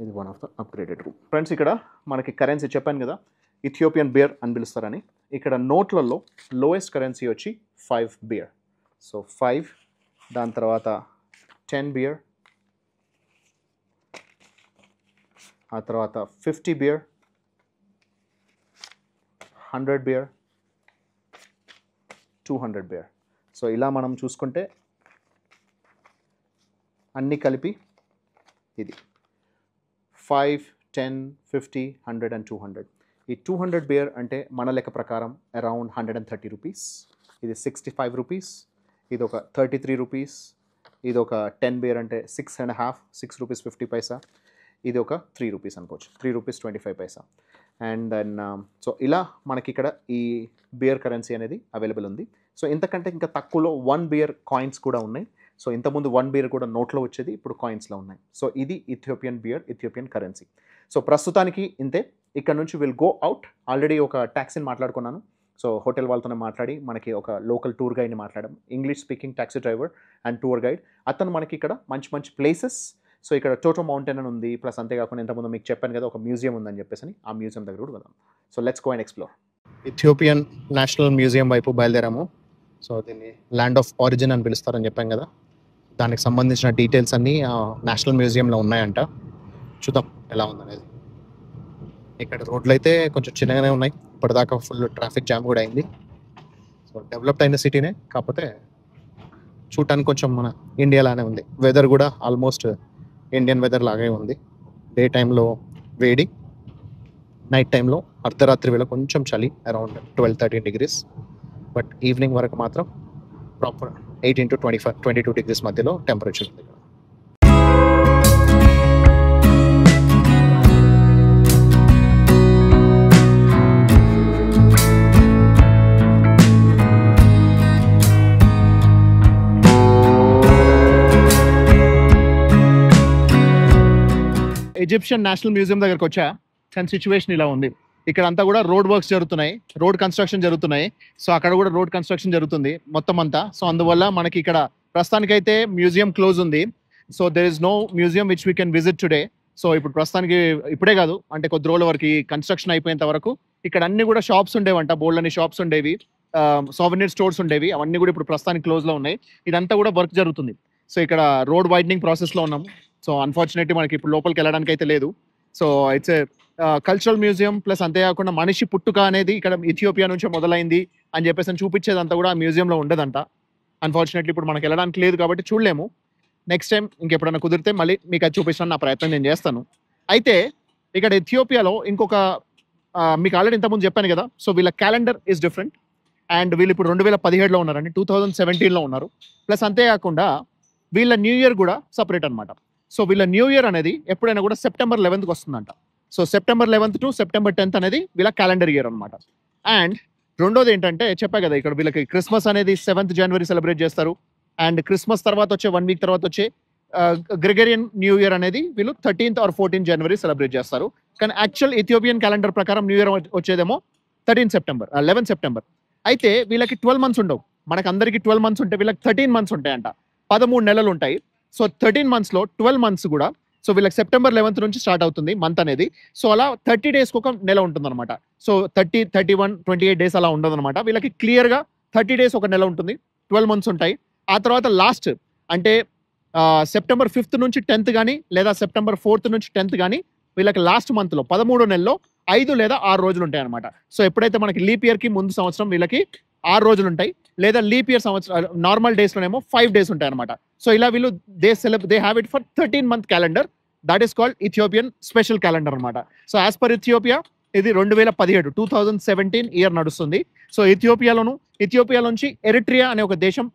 ఇది one of the upgraded room. Friends ఇక్కడ మనకి కరెన్సీ చెప్పాను కదా, ఇథియోపియన్ బియర్ అని పిలుస్తారని. ఇక్కడ నోట్లలో లోయెస్ట్ కరెన్సీ వచ్చి 5 బియర్. సో 5, దాని తర్వాత 10 బియర్, ఆ తర్వాత 50 బియర్, 100 బియర్, 200 బియర్. సో ఇలా మనం చూసుకుంటే అన్నీ కలిపి ఇది 5, 10, 50, 100 and 200. ఈ 200 బియర్ అంటే మన లెక్క ప్రకారం అరౌండ్ 130 రూపీస్. ఇది 65 రూపీస్, ఇది ఒక 33 రూపీస్, ఇది ఒక 10 బియర్ అంటే 6.5 ₹6.50. ఇది ఒక ₹3 అనుకోవచ్చు, ₹3.25. అండ్ దెన్ సో ఇలా మనకి ఇక్కడ ఈ బియర్ కరెన్సీ అనేది అవైలబుల్ ఉంది. సో ఇంతకంటే ఇంకా తక్కువలో 1 బియర్ కాయిన్స్ కూడా ఉన్నాయి. సో ఇంతకుముందు 1 బియర్ కూడా నోట్లో వచ్చేది, ఇప్పుడు కాయిన్స్లో ఉన్నాయి. సో ఇది Ethiopian beer, Ethiopian currency. So ప్రస్తుతానికి ఇంతే. ఇక్కడ నుంచి విల్ గో అవుట్. ఆల్రెడీ ఒక ట్యాక్సీని మాట్లాడుకున్నాను. సో హోటల్ వాళ్ళతోనే మాట్లాడి మనకి ఒక లోకల్ టూర్ గైడ్ని మాట్లాడడం, English speaking taxi driver and tour guide. అతను మనకి ఇక్కడ మంచి మంచి ప్లేసెస్, సో ఇక్కడ టోటో మౌంటైన్ అని ఉంది, ప్లస్ అంతేకాకుండా ఇంతకుముందు మీకు చెప్పాను కదా ఒక మ్యూజియం ఉందని చెప్పేసి, ఆ మ్యూజియం దగ్గర కూడా వెళ్దాం. So let's go and explore. Ethiopian national museum వైపు బయలుదేరాము. సో దీన్ని ల్యాండ్ ఆఫ్ ఆరిజిన్ అని పిలుస్తారని చెప్పాం కదా, దానికి సంబంధించిన డీటెయిల్స్ అన్నీ నేషనల్ మ్యూజియంలో ఉన్నాయంట. చూద్దాం ఎలా ఉందనేది. ఇక్కడ రోడ్లు అయితే కొంచెం చిన్నగానే ఉన్నాయి, ఇప్పటిదాకా ఫుల్ ట్రాఫిక్ జామ్ కూడా అయింది. సో డెవలప్డ్ అయిన సిటీనే, కాకపోతే చూడటానికి కొంచెం మన ఇండియాలానే ఉంది. వెదర్ కూడా ఆల్మోస్ట్ ఇండియన్ వెదర్ లాగే ఉంది. డే టైంలో వేడి, నైట్ టైంలో అర్ధరాత్రి వేళ కొంచెం చలి, అరౌండ్ 12-13 degrees. బట్ ఈవినింగ్ వరకు మాత్రం ప్రాపర్ 18 to 22 degrees మధ్యలో టెంపరేచర్ ఉంది. ఈజిప్షియన్ నేషనల్ మ్యూజియం దగ్గరకు వచ్చా. సిచ్యువేషన్ ఇలా ఉంది. ఇక్కడ అంతా కూడా రోడ్ వర్క్స్ జరుగుతున్నాయి, రోడ్ కన్స్ట్రక్షన్ జరుగుతున్నాయి. సో అక్కడ కూడా రోడ్ కన్స్ట్రక్షన్ జరుగుతుంది మొత్తం అంతా. సో అందువల్ల మనకి ఇక్కడ ప్రస్తుతానికైతే మ్యూజియం క్లోజ్ ఉంది. So there is no museum which we can visit today. So ఇప్పుడు ప్రస్తుతానికి ఇప్పుడే కాదు, అంటే కొద్ది రోజుల వరకు ఈ కన్స్ట్రక్షన్ అయిపోయేంత వరకు ఇక్కడ అన్ని కూడా షాప్స్ ఉండేవంట, బోల్డ్ అని షాప్స్ ఉండేవి, సోవెనీర్ స్టోర్స్ ఉండేవి, అవన్నీ కూడా ఇప్పుడు ప్రస్తుతానికి క్లోజ్లో ఉన్నాయి. ఇదంతా కూడా వర్క్ జరుగుతుంది. సో ఇక్కడ రోడ్ వైడనింగ్ ప్రాసెస్లో ఉన్నాము. సో అన్ఫార్చునేట్లీ మనకి ఇప్పుడు లోపలికి వెళ్ళడానికి అయితే లేదు. So it's a cultural museum, plus అంతేకాకుండా మనిషి పుట్టుక అనేది ఇక్కడ ఇథియోపియా నుంచి మొదలైంది అని చెప్పేసి చూపించేదంతా కూడా ఆ మ్యూజియంలో ఉండదంట. అన్ఫార్చునేట్లీ ఇప్పుడు మనకి వెళ్ళడానికి లేదు కాబట్టి చూడలేము. నెక్స్ట్ టైం ఇంకెప్పుడైనా కుదిరితే మళ్ళీ మీకు అది చూపించడానికి నా ప్రయత్నం నేను చేస్తాను. అయితే ఇక్కడ ఇథియోపియాలో ఇంకొక మీకు ఆల్రెడీ ఇంతకుముందు చెప్పాను కదా, సో వీళ్ళ క్యాలెండర్ ఈజ్ డిఫరెంట్. అండ్ వీళ్ళు ఇప్పుడు 2017లో ఉన్నారండి, 2017లో ఉన్నారు. ప్లస్ అంతేకాకుండా వీళ్ళ న్యూ ఇయర్ కూడా సపరేట్ అనమాట. సో వీళ్ళ న్యూ ఇయర్ అనేది ఎప్పుడైనా కూడా September 11th వస్తుందంట. So September 11th to September 10th అనేది వీళ్ళ క్యాలెండర్ ఇయర్ అనమాట. అండ్ రెండోది ఏంటంటే చెప్పా కదా, ఇక్కడ వీళ్ళకి క్రిస్మస్ అనేది 7th January సెలబ్రేట్ చేస్తారు. అండ్ క్రిస్మస్ తర్వాత వచ్చే 1 week తర్వాత వచ్చే గ్రెగరియన్ న్యూ ఇయర్ అనేది వీళ్ళు 13th or 14th January celebrate చేస్తారు. కానీ యాక్చువల్ ఇథియోపియన్ క్యాలెండర్ ప్రకారం న్యూ ఇయర్ వచ్చేదేమో 11 సెప్టెంబర్. అయితే వీళ్ళకి 12 months ఉండవు. మనకు అందరికి 12 months ఉంటే వీళ్ళకి 13 months ఉంటాయంట, 13 నెలలు ఉంటాయి. సో 13 monthsలో 12 months కూడా, సో వీళ్ళకి September 11th నుంచి స్టార్ట్ అవుతుంది మంత్ అనేది. సో అలా 30 daysకి ఒక నెల ఉంటుంది అనమాట. సో 30, 31, 28 days అలా ఉండదు అనమాట. వీళ్ళకి క్లియర్గా 30 days ఒక నెల ఉంటుంది, 12 months ఉంటాయి. ఆ తర్వాత లాస్ట్ అంటే September 5th నుంచి 10th కానీ, లేదా September 4th నుంచి 10th కానీ, వీళ్ళకి లాస్ట్ మంత్లో 13 నెలల్లో 5 లేదా 6 రోజులు ఉంటాయి అనమాట. సో ఎప్పుడైతే మనకి లీప్ ఇయర్కి ముందు సంవత్సరం వీళ్ళకి 6 రోజులు ఉంటాయి, లేదా లీప్ ఇయర్ సంవత్సరం నార్మల్ డేస్లోనేమో 5 days ఉంటాయి అనమాట. సో ఇలా వీళ్ళు they have it for 13-month calendar. That is called Ethiopian special calendar అనమాట. సో యాజ్ పర్ ఇథియోపియా ఇది 2017 ఇయర్ నడుస్తుంది. సో ఇథియోపియా నుంచి ఎరిట్రియా అనే ఒక దేశం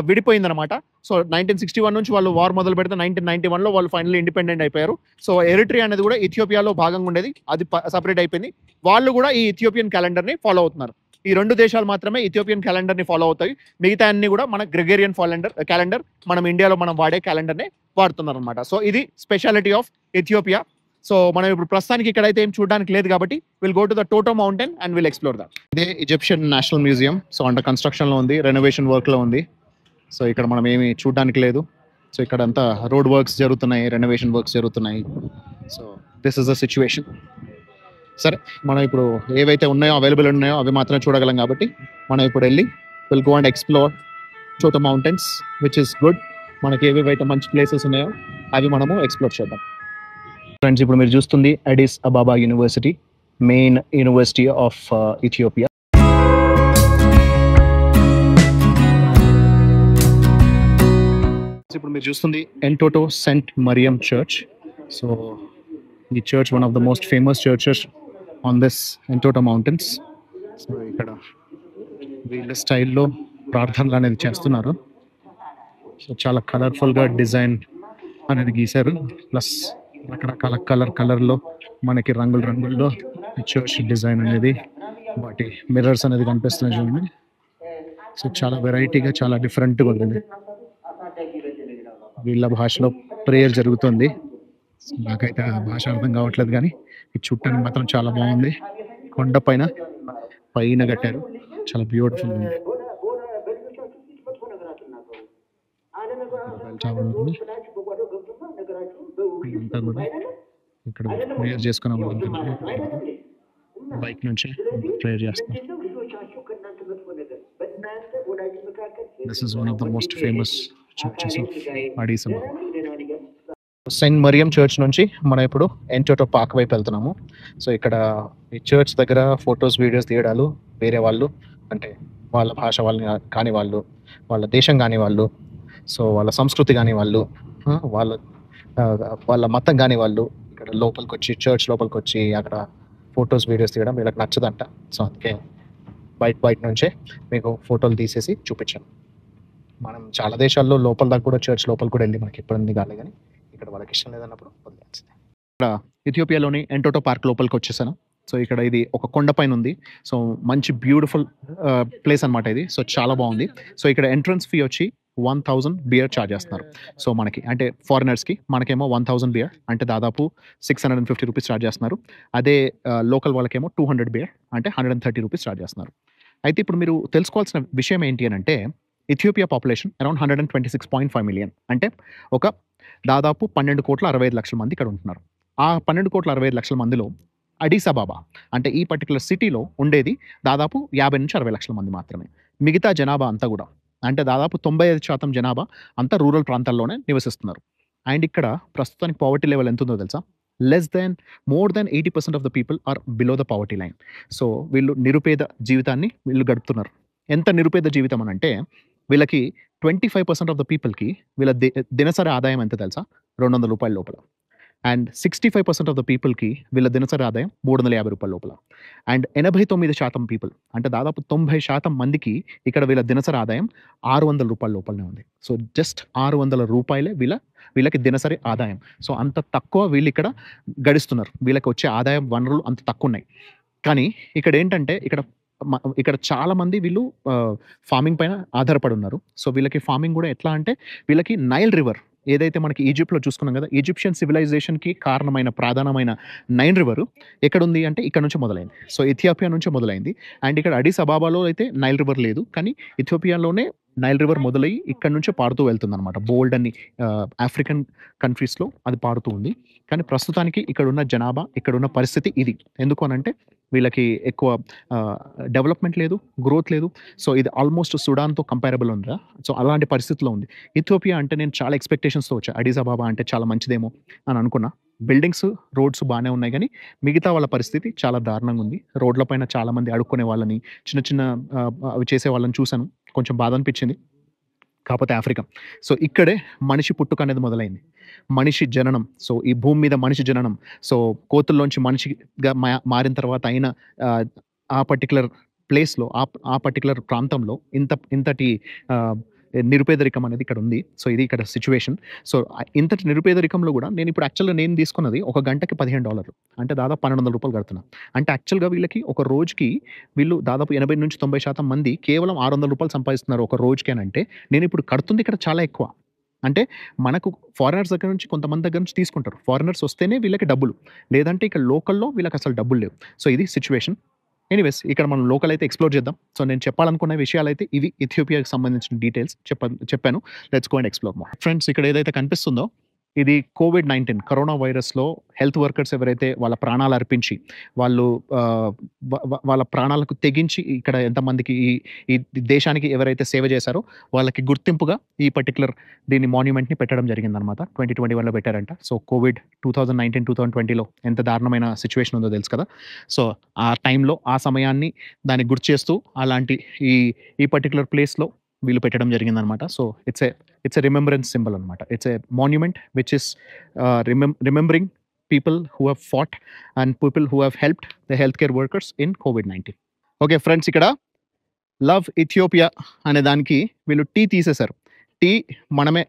విడిపోయిందనమాట. సో 1961 నుంచి వాళ్ళు వార్ మొదలు పెడితే 1991లో వాళ్ళు ఫైనల్లీ ఇండిపెండెంట్ అయిపోయారు. సో ఎరిట్రియా అనేది కూడా ఇథియోపియాలో భాగంగా ఉండేది, అది సపరేట్ అయిపోయింది. వాళ్ళు కూడా ఈ ఇథియోపియన్ క్యాలెండర్ని ఫాలో అవుతున్నారు. ఈ 2 దేశాలు మాత్రమే ఇథియోపియన్ క్యాలెండర్ని ఫాలో అవుతాయి. మిగతా అన్ని కూడా మన గ్రెగరియన్ క్యాలెండర్, మనం ఇండియాలో మనం వాడే క్యాలెండర్ని వాడుతున్నారు అనమాట. సో ఇది స్పెషాలిటీ ఆఫ్ ఇథియోపియా. సో మనం ఇప్పుడు ప్రస్తుతానికి ఇక్కడైతే ఏం చూడడానికి లేదు కాబట్టి will go to the Toto mountain and will explore that. ఇదే Egyptian national museum. So under కన్స్ట్రక్షన్లో ఉంది, రెనోవేషన్ వర్క్లో ఉంది. సో ఇక్కడ మనం ఏమి చూడడానికి లేదు. సో ఇక్కడ అంతా రోడ్ వర్క్స్ జరుగుతున్నాయి, రెనోవేషన్ వర్క్స్ జరుగుతున్నాయి. So this is the situation. సరే, మనం ఇప్పుడు ఏవైతే ఉన్నాయో అవైలబుల్ ఉన్నాయో అవి మాత్రమే చూడగలం కాబట్టి మనం ఇప్పుడు వెళ్ళి will go and explore toto mountains, which is good. మనకి ఏవేవైతే మంచి ప్లేసెస్ ఉన్నాయో అవి మనము ఎక్స్ప్లోర్ చేద్దాం. ఫ్రెండ్స్, ఇప్పుడు మీరు చూస్తుంది Addis Ababa university, main university of Ethiopia. ఇప్పుడు మీరు చూస్తుంది Entoto Saint Mariam church. So ఈ church one of the most famous churches on this Entoto mountains. So ఇక్కడ వీళ్ళ స్టైల్లో ప్రార్థనలు అనేది చేస్తున్నారు. సో చాలా కలర్ఫుల్గా డిజైన్ అనేది గీశారు. ప్లస్ రకరకాల కలర్లో మనకి రంగుల్లో చర్చ్ డిజైన్ అనేది, వాటి మిర్రర్స్ అనేది కనిపిస్తున్నాయి చూడండి. సో చాలా వెరైటీగా, చాలా డిఫరెంట్గా ఉంటుంది. వీళ్ళ భాషలో ప్రేయర్ జరుగుతుంది. నాకైతే ఆ భాష అర్థం కావట్లేదు, కానీ ఈ చుట్టానికి మాత్రం చాలా బాగుంది. కొండ పైన కట్టారు, చాలా బ్యూటిఫుల్ ఉంది. చాలా ఉంది. ఇదంతా కూడా ఇక్కడ ప్రేయర్ చేసుకునే వాళ్ళు బైక్ నుంచి ప్రేయర్ చేస్తారు. This is one of the most famous churches of Addis Ababa. Saint Mariam church నుంచి మనం ఇప్పుడు ఎంటోటో పార్క్ వైపు వెళ్తున్నాము. సో ఇక్కడ ఈ చర్చ్ దగ్గర ఫొటోస్, వీడియోస్ తీయడాలు వేరే వాళ్ళు, అంటే వాళ్ళ భాష వాళ్ళని కాని వాళ్ళు, వాళ్ళ దేశం కాని వాళ్ళు, సో వాళ్ళ సంస్కృతి కాని వాళ్ళు, వాళ్ళ మతం కాని వాళ్ళు ఇక్కడ లోపలికి వచ్చి, చర్చ్ లోపలికి వచ్చి అక్కడ ఫొటోస్, వీడియోస్ తీయడం వీళ్ళకి నచ్చదంట. సో అందుకే బయట నుంచే మీకు ఫోటోలు తీసేసి చూపించాను. మనం చాలా దేశాల్లో లోపల దాకా కూడా, చర్చ్ లోపల కూడా వెళ్ళి మనకి ఎప్పుడు కాలే, కానీ ఇక్కడ వాళ్ళకి ఇష్టం లేదన్నప్పుడు వదిలేయాల్సిందే. ఇక్కడ ఇథియోపియాలోని ఎంటోటో పార్క్ లోపలికి వచ్చేసాను. సో ఇక్కడ ఇది ఒక కొండ పైన ఉంది. సో మంచి బ్యూటిఫుల్ ప్లేస్ అనమాట ఇది. సో చాలా బాగుంది. సో ఇక్కడ ఎంట్రన్స్ ఫీ వచ్చి 1000 బియర్ ఛార్జ్ చేస్తున్నారు. సో మనకి అంటే ఫారినర్స్కి, మనకేమో 1000 బియర్ అంటే దాదాపు 650 రూపీస్ ఛార్జ్ చేస్తున్నారు. అదే లోకల్ వాళ్ళకేమో 200 బియర్ అంటే 130 రూపీస్ ఛార్జ్ చేస్తున్నారు. అయితే ఇప్పుడు మీరు తెలుసుకోవాల్సిన విషయం ఏంటి అని అంటే, ఇథియోపియా పాపులేషన్ అరౌండ్ 126.5 మిలియన్, అంటే ఒక దాదాపు 12,65,00,000 మంది ఇక్కడ ఉంటున్నారు. ఆ 12,65,00,000 మందిలో అడీస్ అబాబా అంటే ఈ పర్టికులర్ సిటీలో ఉండేది దాదాపు 50 నుంచి 60 లక్షల మంది మాత్రమే. మిగతా జనాభా అంతా కూడా, అంటే దాదాపు 95% జనాభా అంతా రూరల్ ప్రాంతాల్లోనే నివసిస్తున్నారు. అండ్ ఇక్కడ ప్రస్తుతానికి పావర్టీ లెవెల్ ఎంత ఉందో తెలుసా? More than 80% of the people are below the poverty line. So వీళ్ళు నిరుపేద జీవితాన్ని వీళ్ళు గడుపుతున్నారు. ఎంత నిరుపేద జీవితం అని అంటే, వీళ్ళకి 25% ఆఫ్ ద పీపుల్కి వీళ్ళ దినసరి ఆదాయం ఎంత తెలుసా? 200 రూపాయల లోపల. అండ్ 65% ఆఫ్ ద పీపుల్కి వీళ్ళ దినసరి ఆదాయం 350 రూపాయల లోపల. అండ్ 89% పీపుల్, అంటే దాదాపు 90% మందికి ఇక్కడ వీళ్ళ దినసరి ఆదాయం 600 రూపాయల లోపలనే ఉంది. సో జస్ట్ 600 రూపాయలే వీళ్ళకి దినసరి ఆదాయం. సో అంత తక్కువ వీళ్ళు ఇక్కడ గడిస్తున్నారు. వీళ్ళకి వచ్చే ఆదాయం వనరులు అంత తక్కువ ఉన్నాయి. కానీ ఇక్కడ ఏంటంటే, ఇక్కడ చాలా మంది వీళ్ళు ఫార్మింగ్ పైన ఆధారపడి ఉన్నారు. సో వీళ్ళకి ఫార్మింగ్ కూడా ఎట్లా అంటే, వీళ్ళకి నైల్ రివర్ ఏదైతే మనకి ఈజిప్ట్లో చూసుకున్నాం కదా, ఈజిప్షియన్ సివిలైజేషన్కి కారణమైన ప్రధానమైన నైల్ రివర్ ఎక్కడుంది అంటే ఇక్కడ నుంచి మొదలైంది. సో ఇథియోపియా నుంచి మొదలైంది. అండ్ ఇక్కడ అడీస్ అబాబాలో అయితే నైల్ రివర్ లేదు, కానీ ఇథియోపియాలోనే నైల్ రివర్ మొదలయ్యి ఇక్కడ నుంచే పారుతూ వెళ్తుంది అనమాట. బోల్డ్ అన్ని ఆఫ్రికన్ కంట్రీస్లో అది పారుతూ ఉంది. కానీ ప్రస్తుతానికి ఇక్కడున్న జనాభా, ఇక్కడున్న పరిస్థితి ఇది. ఎందుకు అనంటే, వీళ్ళకి ఎక్కువ డెవలప్మెంట్ లేదు, గ్రోత్ లేదు. సో ఇది ఆల్మోస్ట్ సుడాన్తో కంపారబుల్ ఉందా. సో అలాంటి పరిస్థితిలో ఉంది. ఇథియోపియా అంటే నేను చాలా ఎక్స్పెక్టేషన్స్తో వచ్చా. అడీస్ అబాబా అంటే చాలా మంచిదేమో అని అనుకున్నా. బిల్డింగ్స్, రోడ్స్ బాగానే ఉన్నాయి, కానీ మిగతా వాళ్ళ పరిస్థితి చాలా దారుణంగా ఉంది. రోడ్ల పైన చాలా మంది అడుక్కునే వాళ్ళని, చిన్న అవి చేసే వాళ్ళని చూశాను. కొంచెం బాధ అనిపించింది. కాకపోతే ఆఫ్రికా. సో ఇక్కడే మనిషి పుట్టుక అనేది మొదలైంది, మనిషి జననం. సో ఈ భూమి మీద మనిషి జననం. సో కోతుల్లోంచి మనిషిగా మారిన తర్వాత అయిన ఆ పర్టికులర్ ప్లేస్లో, ఆ పర్టికులర్ ప్రాంతంలో ఇంతటి నిరుపేదరికం అనేది ఇక్కడ ఉంది. సో ఇది ఇక్కడ సిచ్యువేషన్. సో ఇంతటి నిరుపేదరికంలో కూడా ఇప్పుడు యాక్చువల్గా నేను తీసుకున్నది ఒక గంటకి $15, అంటే దాదాపు 1200 రూపాయలు కడుతున్నా. అంటే యాక్చువల్గా వీళ్ళకి ఒక రోజుకి వీళ్ళు దాదాపు 80 నుంచి 90% మంది కేవలం 600 రూపాయలు సంపాదిస్తున్నారు ఒక రోజుకి అని అంటే, నేను ఇప్పుడు కడుతుంది ఇక్కడ చాలా ఎక్కువ. అంటే మనకు ఫారినర్స్ దగ్గర నుంచి, కొంతమంది దగ్గర నుంచి తీసుకుంటారు. ఫారినర్స్ వస్తేనే వీళ్ళకి డబ్బులు, లేదంటే ఇక్కడ లోకల్లో వీళ్ళకి అసలు డబ్బులు లేవు. సో ఇది సిచ్యువేషన్. ఎనీవేస్, ఇక్కడ మనం లోకల్ అయితే ఎక్స్ప్లోర్ చేద్దాం. సో నేను చెప్పాలనుకున్న విషయాలు అయితే ఇవి. ఇథియోపియాకి సంబంధించిన డీటెయిల్స్ చెప్పాను. Let's go and explore more. Friends, ఇక్కడ ఏదైతే కనిపిస్తుందో ఇది కోవిడ్-19 కరోనా వైరస్లో హెల్త్ వర్కర్స్ ఎవరైతే వాళ్ళ ప్రాణాలు అర్పించి, వాళ్ళు వాళ్ళ ప్రాణాలకు తెగించి ఇక్కడ ఎంతమందికి ఈ దేశానికి ఎవరైతే సేవ చేశారో వాళ్ళకి గుర్తింపుగా ఈ పర్టికులర్ దీని మాన్యుమెంట్ని పెట్టడం జరిగిందనమాట. 2021లో పెట్టారంట. సో కోవిడ్ 2019-2020లో ఎంత దారుణమైన సిచ్యువేషన్ ఉందో తెలుసు కదా. సో ఆ టైంలో, ఆ సమయాన్ని దాన్ని గుర్తు చేస్తూ అలాంటి ఈ పర్టికులర్ ప్లేస్లో వీళ్ళు పెట్టడం జరిగిందనమాట. So it's a remembrance symbol అనమాట. It's a monument which is remembering people who have fought and people who have helped the health care workers in కోవిడ్-19. ఓకే ఫ్రెండ్స్, ఇక్కడ లవ్ ఇథియోపియా అనే దానికి వీళ్ళు టీ తీసేశారు. టీ మనమే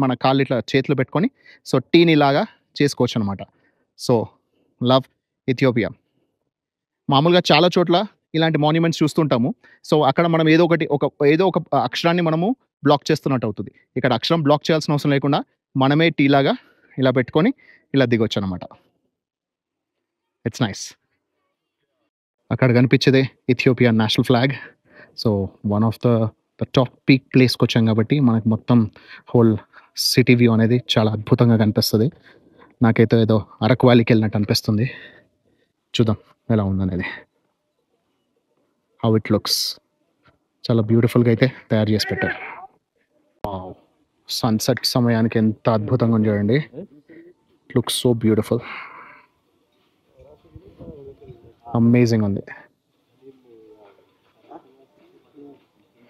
మన కాళ్ళు ఇట్లా చేతిలో పెట్టుకొని సో టీని ఇలాగా చేసుకోవచ్చు అనమాట. So love Ethiopia. మామూలుగా చాలా చోట్ల ఇలాంటి మాన్యుమెంట్స్ చూస్తుంటాము. సో అక్కడ మనం ఏదో ఒక అక్షరాన్ని మనము బ్లాక్ చేస్తున్నట్టు అవుతుంది. ఇక్కడ అక్షరం బ్లాక్ చేయాల్సిన అవసరం లేకుండా మనమే టీ లాగా ఇలా పెట్టుకొని ఇలా దిగొచ్చు అనమాట. It's nice. అక్కడ కనిపించేదే Ethiopia national flag. So one of the top peak ప్లేస్కి వచ్చాం కాబట్టి మనకు మొత్తం హోల్ సిటీ వ్యూ అనేది చాలా అద్భుతంగా కనిపిస్తుంది. నాకైతే ఏదో అరకు వ్యాలీకి వెళ్ళినట్టు అనిపిస్తుంది. చూద్దాం ఎలా ఉందనేది. How it looks. చాలా బ్యూటిఫుల్గా అయితే తయారు చేసి పెట్టారు. సన్సెట్ సమయానికి ఎంత అద్భుతంగా ఉంది చూడండి. It looks so beautiful. Amazing ఉంది.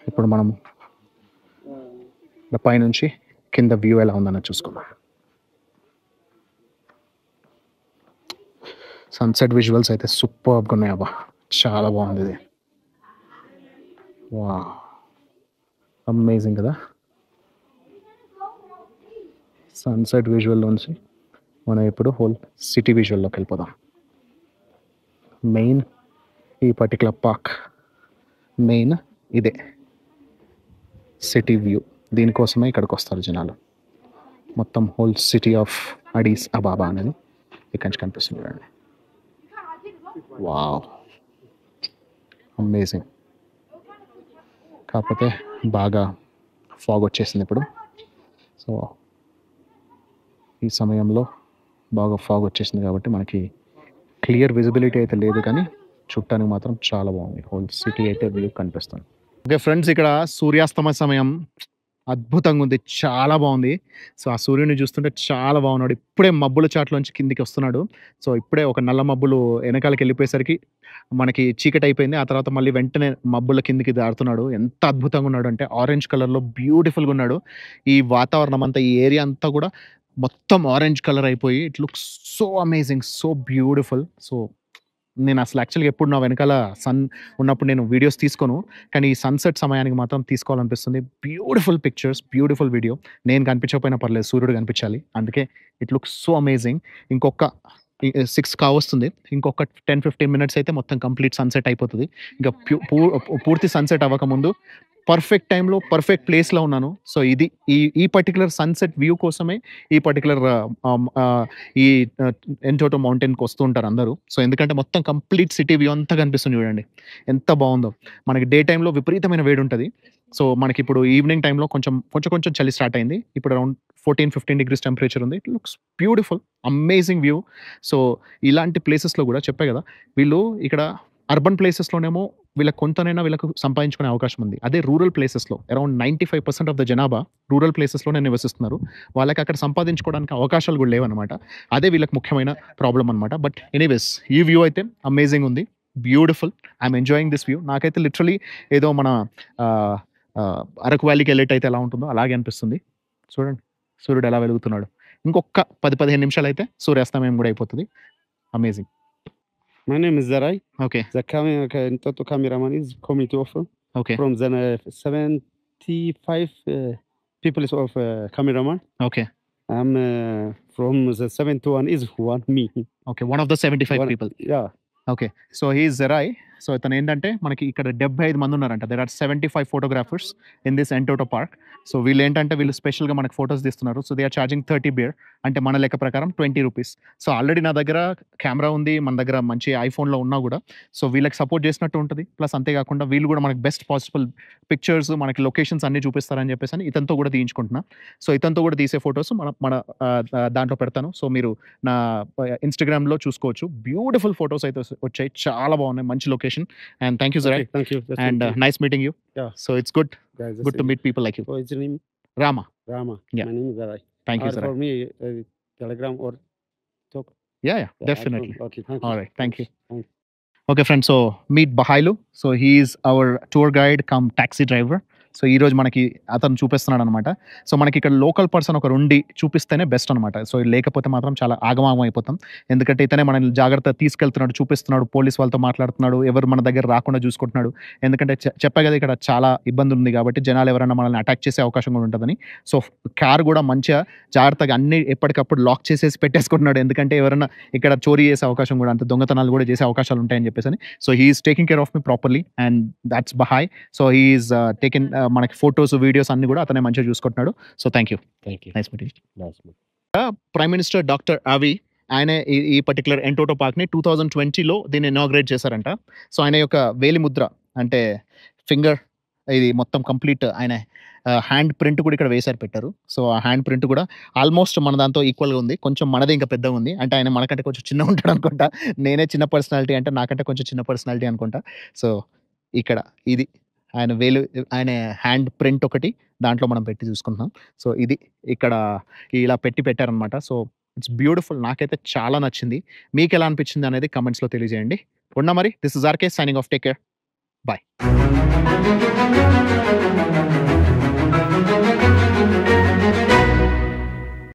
ఇప్పుడు మనం పైనుంచి కింద వ్యూ ఎలా ఉందన్నది చూసుకుందాం. సన్సెట్ విజువల్స్ అయితే సూపర్గా ఉన్నాయి అబ్బా, చాలా బాగుంది ఇది. వా, అమేజింగ్ కదా. సన్సెట్ విజువల్ నుంచి మనం ఇప్పుడు హోల్ సిటీ విజువల్లోకి వెళ్ళిపోదాం. మెయిన్ ఈ పర్టికులర్ పార్క్ మెయిన్ ఇదే సిటీ వ్యూ. దీనికోసమే ఇక్కడికి వస్తారు జనాలు. మొత్తం హోల్ సిటీ ఆఫ్ అడీస్ అబాబా అనేది ఇక్కడి నుంచి కనిపిస్తుంది చూడండి. Wow, amazing. కాకపోతే బాగా ఫాగ్ వచ్చేసింది ఇప్పుడు. సో ఈ సమయంలో బాగా ఫాగ్ వచ్చేసింది కాబట్టి మనకి క్లియర్ విజిబిలిటీ అయితే లేదు, కానీ చూడటానికి మాత్రం చాలా బాగుంది. హోల్ సిటీ అయితే వ్యూ కనిపిస్తుంది. ఓకే ఫ్రెండ్స్, ఇక్కడ సూర్యాస్తమయ సమయం అద్భుతంగా ఉంది, చాలా బాగుంది. సో ఆ సూర్యుని చూస్తుంటే చాలా బాగున్నాడు. ఇప్పుడే మబ్బుల చాట్లోంచి కిందికి వస్తున్నాడు. సో ఇప్పుడే ఒక నల్ల మబ్బులు వెనకాలకి వెళ్ళిపోయేసరికి మనకి చీకటి అయిపోయింది. ఆ తర్వాత మళ్ళీ వెంటనే మబ్బుల కిందికి దాడుతున్నాడు. ఎంత అద్భుతంగా ఉన్నాడు అంటే ఆరెంజ్ కలర్లో బ్యూటిఫుల్గా ఉన్నాడు. ఈ వాతావరణం అంతా, ఈ ఏరియా అంతా కూడా మొత్తం ఆరెంజ్ కలర్ అయిపోయి it looks so amazing, so beautiful. So నేను అసలు యాక్చువల్గా ఎప్పుడు నా వెనకాల సన్ ఉన్నప్పుడు నేను వీడియోస్ తీసుకోను, కానీ ఈ సన్సెట్ సమయానికి మాత్రం తీసుకోవాలనిపిస్తుంది. Beautiful pictures, beautiful video. నేను కనిపించకపోయినా పర్లేదు, సూర్యుడు కనిపించాలి. అందుకే ఇట్ లుక్స్ సో అమేజింగ్. ఇంకొక 6 కావస్తుంది, ఇంకొక 10-15 మినిట్స్ అయితే మొత్తం కంప్లీట్ సన్సెట్ అయిపోతుంది. ఇంకా పూర్తి సన్సెట్ అవ్వకముందు పర్ఫెక్ట్ టైంలో పర్ఫెక్ట్ ప్లేస్లో ఉన్నాను. సో ఇది ఈ పర్టికులర్ సన్సెట్ వ్యూ కోసమే ఈ పర్టికులర్ ఈ ఎంటోటో మౌంటైన్కి వస్తూ ఉంటారు అందరూ. సో ఎందుకంటే మొత్తం కంప్లీట్ సిటీ వ్యూ అంతా కనిపిస్తుంది చూడండి, ఎంత బాగుందో. మనకి డే టైంలో విపరీతమైన వేడి ఉంటుంది. సో మనకి ఇప్పుడు ఈవినింగ్ టైంలో కొంచెం చలి స్టార్ట్ అయింది. ఇప్పుడు అరౌండ్ 14-15 డిగ్రీస్ టెంపరేచర్ ఉంది. It looks beautiful, amazing view. So ఇలాంటి ప్లేసెస్లో కూడా చెప్పే కదా, వీళ్ళు ఇక్కడ అర్బన్ ప్లేసెస్లోనేమో వీళ్ళకు సంపాదించుకునే అవకాశం ఉంది. అదే రూరల్ ప్లేసెస్లో అరౌండ్ 95% ఆఫ్ ద జనాభా రూరల్ ప్లేసెస్లోనే నివసిస్తున్నారు. వాళ్ళకి అక్కడ సంపాదించుకోవడానికి అవకాశాలు కూడా లేవన్నమాట. అదే వీళ్ళకి ముఖ్యమైన ప్రాబ్లం అనమాట. బట్ ఎనీవేస్, ఈ వ్యూ అయితే అమేజింగ్ ఉంది, beautiful. I'm enjoying this view. నాకైతే లిటరలీ ఏదో మన అరకు వ్యాలీకి వెళ్ళేటైతే ఎలా ఉంటుందో అలాగే అనిపిస్తుంది. చూడండి సూర్యుడు ఎలా వెలుగుతున్నాడు. ఇంకొక 10-15 నిమిషాలు అయితే సూర్యాస్తమయం కూడా అయిపోతుంది. Amazing. My name is Zarai. Okay The Entoto cameraman is committee of okay from the 75 people of cameraman. Okay I'm from the 71 is one me. Okay one of the 75 One- people. Yeah. Okay, so he is Zarai. So ఇతను ఏంటంటే మనకి ఇక్కడ 75 మంది ఉన్నారంట. There are 75 photographers in this Entoto park. So వీళ్ళు ఏంటంటే వీళ్ళు స్పెషల్గా మనకి ఫొటోస్ తీస్తున్నారు. So they are charging 30 beer, అంటే మన లెక్క ప్రకారం 20 రూపీస్. సో ఆల్రెడీ నా దగ్గర కెమెరా ఉంది, మన దగ్గర మంచి ఐఫోన్లో ఉన్నా కూడా సో వీళ్ళకి సపోర్ట్ చేసినట్టు ఉంటుంది. ప్లస్ అంతేకాకుండా వీళ్ళు కూడా మనకి బెస్ట్ పాసిబుల్ పిక్చర్స్, మనకి లొకేషన్స్ అన్ని చూపిస్తారని చెప్పేసి అని ఇతనితో కూడా తీయించుకుంటున్నా. సో ఇతనితో కూడా తీసే ఫొటోస్ మన దాంట్లో పెడతాను. సో మీరు నా ఇన్స్టాగ్రామ్లో చూసుకోవచ్చు. బ్యూటిఫుల్ ఫొటోస్ అయితే వచ్చాయి, చాలా బాగున్నాయి, మంచి location. And thank you Okay, జెరాయ్, thank you. That's and okay. Nice meeting you. Yeah. So it's good Guys, good to meet people like you. What is your name? Rama, Rama. Yeah. My name is Zarai. Thank you Or జెరాయ్. for me, Telegram or talk. Yeah Yeah, I definitely. don't- Okay, thank you. All right, thank you. Thank Okay, friends. So meet Bahailu. So he is our tour guide, come taxi driver. So ఈ రోజు మనకి అతను చూపిస్తున్నాడు అనమాట. So మనకి ఇక్కడ local person ఒకరు ఉండి చూపిస్తేనే బెస్ట్ అనమాట. సో లేకపోతే మాత్రం చాలా ఆగమాగం అయిపోతాం. ఎందుకంటే ఇతనే మనల్ని జాగ్రత్తగా తీసుకెళ్తున్నాడు, చూపిస్తున్నాడు, పోలీస్ వాళ్ళతో మాట్లాడుతున్నాడు, ఎవరు మన దగ్గర రాకుండా చూసుకుంటున్నాడు. ఎందుకంటే చెప్పా కదా ఇక్కడ చాలా ఇబ్బంది ఉంది కాబట్టి జనాలు ఎవరైనా మనల్ని అటాక్ చేసే అవకాశం కూడా ఉంటుందని. సో కార్ కూడా మంచిగా జాగ్రత్తగా అన్ని ఎప్పటికప్పుడు లాక్ చేసేసి పెట్టేసుకుంటున్నాడు. ఎందుకంటే ఎవరైనా ఇక్కడ చోరీ చేసే అవకాశం కూడా, అంత దొంగతనాలు కూడా చేసే అవకాశాలు ఉంటాయని చెప్పేసి. So he's taking care of me properly and that's బహాయ్. సో హీఈస్ టేకిన్ మనకి ఫొటోస్, వీడియోస్ అన్ని కూడా అతనే మంచిగా చూసుకుంటున్నాడు. So thank you. Nice meeting. Prime minister doctor అవి ఆయన ఈ పర్టికులర్ ఎంటోటో పార్క్ని 2020లో దీన్ని ఇనాగ్రేట్ చేశారంట. సో ఆయన యొక్క వేలి ముద్ర అంటే ఫింగర్ ఇది మొత్తం కంప్లీట్ ఆయన హ్యాండ్ ప్రింట్ కూడా ఇక్కడ వేసారు, పెట్టారు. సో ఆ హ్యాండ్ ప్రింట్ కూడా ఆల్మోస్ట్ మన దాంతో ఈక్వల్గా ఉంది. కొంచెం మనది ఇంకా పెద్దగా ఉంది. అంటే ఆయన మనకంటే కొంచెం చిన్న ఉంటాడు అనుకుంటా. నేనే చిన్న పర్సనాలిటీ అంటే నాకంటే కొంచెం చిన్న పర్సనాలిటీ అనుకుంటా. సో ఇక్కడ ఇది ఆయన వేలు, ఆయన హ్యాండ్ ప్రింట్ ఒకటి దాంట్లో మనం పెట్టి చూసుకుంటున్నాం. సో ఇది ఇక్కడ ఇలా పెట్టారనమాట. So it's beautiful. నాకైతే చాలా నచ్చింది. మీకు ఎలా అనిపించింది అనేది కమెంట్స్లో తెలియజేయండి. ఉన్నా మరి, this is RK signing off. Take care. Bye.